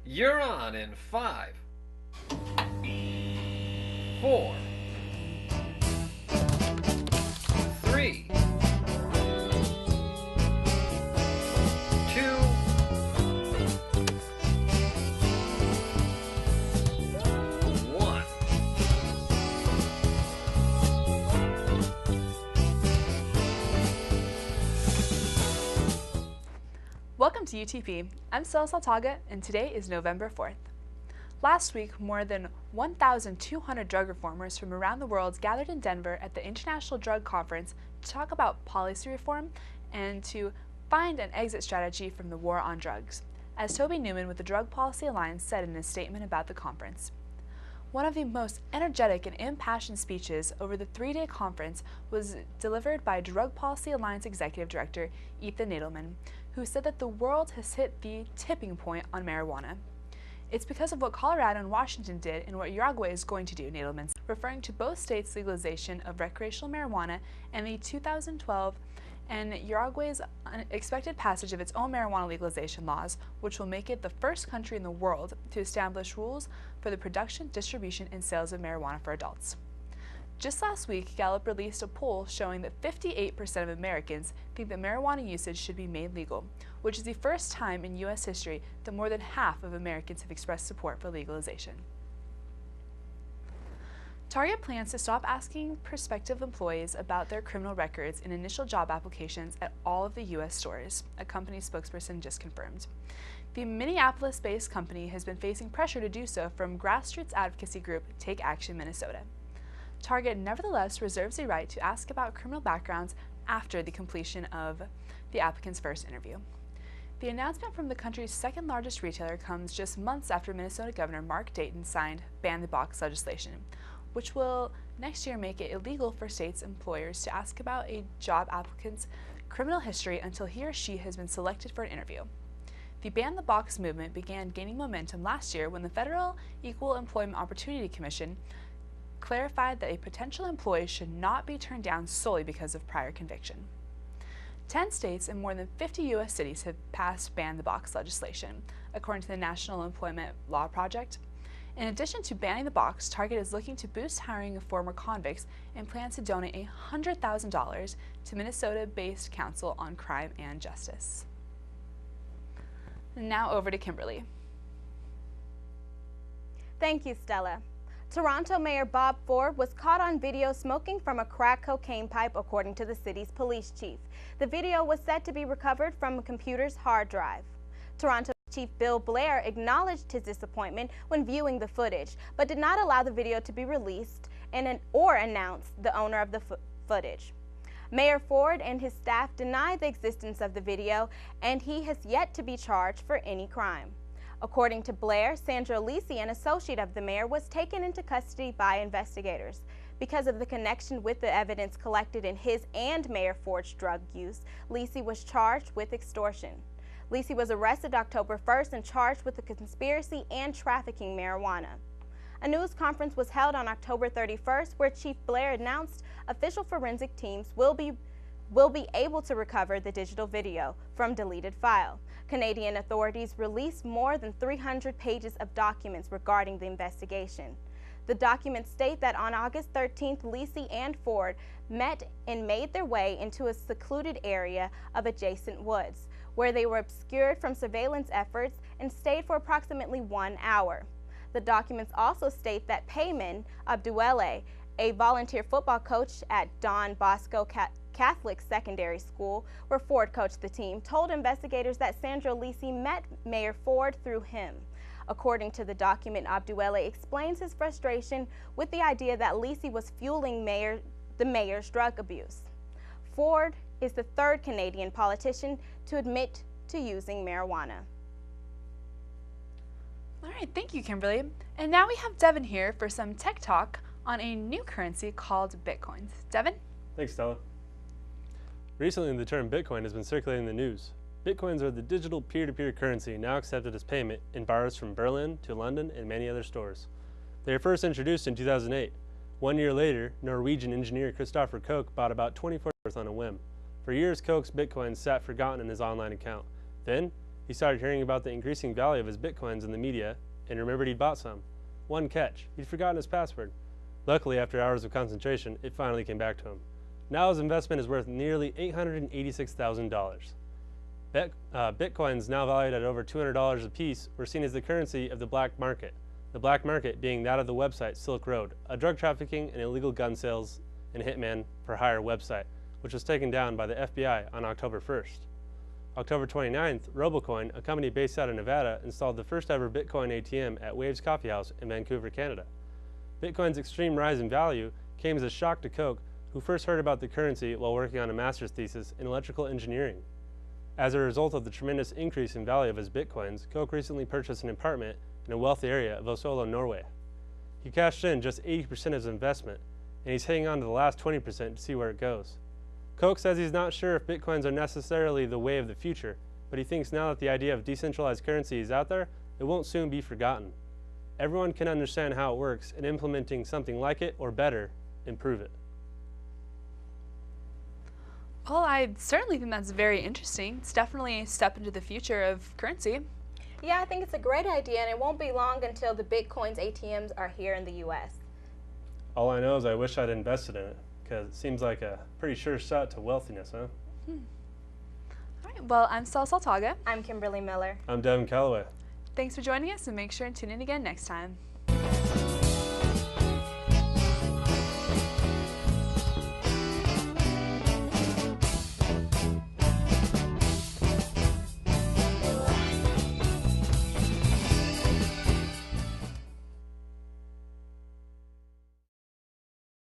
You're on in 5, 4, 3, 2, 1. Welcome to UTP. I'm Stella Saltaga, and today is November 4th. Last week, more than 1,200 drug reformers from around the world gathered in Denver at the International Drug Conference to talk about policy reform and to find an exit strategy from the war on drugs, as Toby Newman with the Drug Policy Alliance said in his statement about the conference. One of the most energetic and impassioned speeches over the three-day conference was delivered by Drug Policy Alliance Executive Director Ethan Nadelman, who said that the world has hit the tipping point on marijuana. It's because of what Colorado and Washington did and what Uruguay is going to do, Nadelman said, referring to both states' legalization of recreational marijuana and the 2012 and Uruguay's expected passage of its own marijuana legalization laws, which will make it the first country in the world to establish rules for the production, distribution, and sales of marijuana for adults. Just last week, Gallup released a poll showing that 58% of Americans think that marijuana usage should be made legal, which is the first time in U.S. history that more than half of Americans have expressed support for legalization. Target plans to stop asking prospective employees about their criminal records in initial job applications at all of the U.S. stores, a company spokesperson just confirmed. The Minneapolis-based company has been facing pressure to do so from grassroots advocacy group Take Action Minnesota. Target nevertheless reserves the right to ask about criminal backgrounds after the completion of the applicant's first interview. The announcement from the country's second largest retailer comes just months after Minnesota Governor Mark Dayton signed Ban the Box legislation, which will next year make it illegal for states' employers to ask about a job applicant's criminal history until he or she has been selected for an interview. The Ban the Box movement began gaining momentum last year when the Federal Equal Employment Opportunity Commission clarified that a potential employee should not be turned down solely because of prior conviction. 10 states and more than 50 U.S. cities have passed Ban the Box legislation, according to the National Employment Law Project. In addition to banning the box, Target is looking to boost hiring of former convicts and plans to donate $100,000 to Minnesota-based Council on Crime and Justice. Now over to Kimberly. Thank you, Stella. Toronto Mayor Bob Ford was caught on video smoking from a crack cocaine pipe, according to the city's police chief. The video was said to be recovered from a computer's hard drive. Toronto Chief Bill Blair acknowledged his disappointment when viewing the footage, but did not allow the video to be released or announce the owner of the footage. Mayor Ford and his staff deny the existence of the video, and he has yet to be charged for any crime. According to Blair, Sandra Lisi, an associate of the mayor, was taken into custody by investigators. Because of the connection with the evidence collected in his and Mayor Ford's drug use, Lisi was charged with extortion. Lisi was arrested October 1st and charged with the conspiracy and trafficking marijuana. A news conference was held on October 31st where Chief Blair announced official forensic teams will be able to recover the digital video from deleted file. Canadian authorities released more than 300 pages of documents regarding the investigation. The documents state that on August 13th, Lisi and Ford met and made their way into a secluded area of adjacent woods, where they were obscured from surveillance efforts and stayed for approximately 1 hour. The documents also state that Payman Abduele, a volunteer football coach at Don Bosco Catholic Secondary School, where Ford coached the team, told investigators that Sandra Lisi met Mayor Ford through him. According to the document, Abduele explains his frustration with the idea that Lisi was fueling the mayor's drug abuse. Ford is the third Canadian politician to admit to using marijuana. All right, thank you, Kimberly. And now we have Devon here for some tech talk on a new currency called Bitcoins. Devon? Thanks, Stella. Recently, the term Bitcoin has been circulating in the news. Bitcoins are the digital peer-to-peer currency now accepted as payment in bars from Berlin to London and many other stores. They were first introduced in 2008. 1 year later, Norwegian engineer Christopher Koch bought about 24 on a whim. For years, Koch's Bitcoins sat forgotten in his online account. Then, He started hearing about the increasing value of his Bitcoins in the media and remembered he'd bought some. One catch, he'd forgotten his password. Luckily, after hours of concentration, it finally came back to him. Now his investment is worth nearly $886,000. Bitcoins, now valued at over $200 a piece, were seen as the currency of the black market. The black market being that of the website Silk Road, a drug trafficking and illegal gun sales and hitman for hire website, which was taken down by the FBI on October 1st. October 29th, Robocoin, a company based out of Nevada, installed the first ever Bitcoin ATM at Waves Coffee House in Vancouver, Canada. Bitcoin's extreme rise in value came as a shock to Koch, who first heard about the currency while working on a master's thesis in electrical engineering. As a result of the tremendous increase in value of his Bitcoins, Koch recently purchased an apartment in a wealthy area of Oslo, Norway. He cashed in just 80% of his investment, and he's hanging on to the last 20% to see where it goes. Koch says he's not sure if Bitcoins are necessarily the way of the future, but he thinks now that the idea of decentralized currency is out there, it won't soon be forgotten. Everyone can understand how it works, and implementing something like it or better, improve it. Well, I certainly think that's very interesting. It's definitely a step into the future of currency. Yeah, I think it's a great idea, and it won't be long until the Bitcoin's ATMs are here in the U.S. All I know is I wish I'd invested in it, because it seems like a pretty sure shot to wealthiness, huh? All right, well, I'm Stella Saltaga. I'm Kimberly Miller. I'm Devon, Callaway. Thanks for joining us, and make sure to tune in again next time.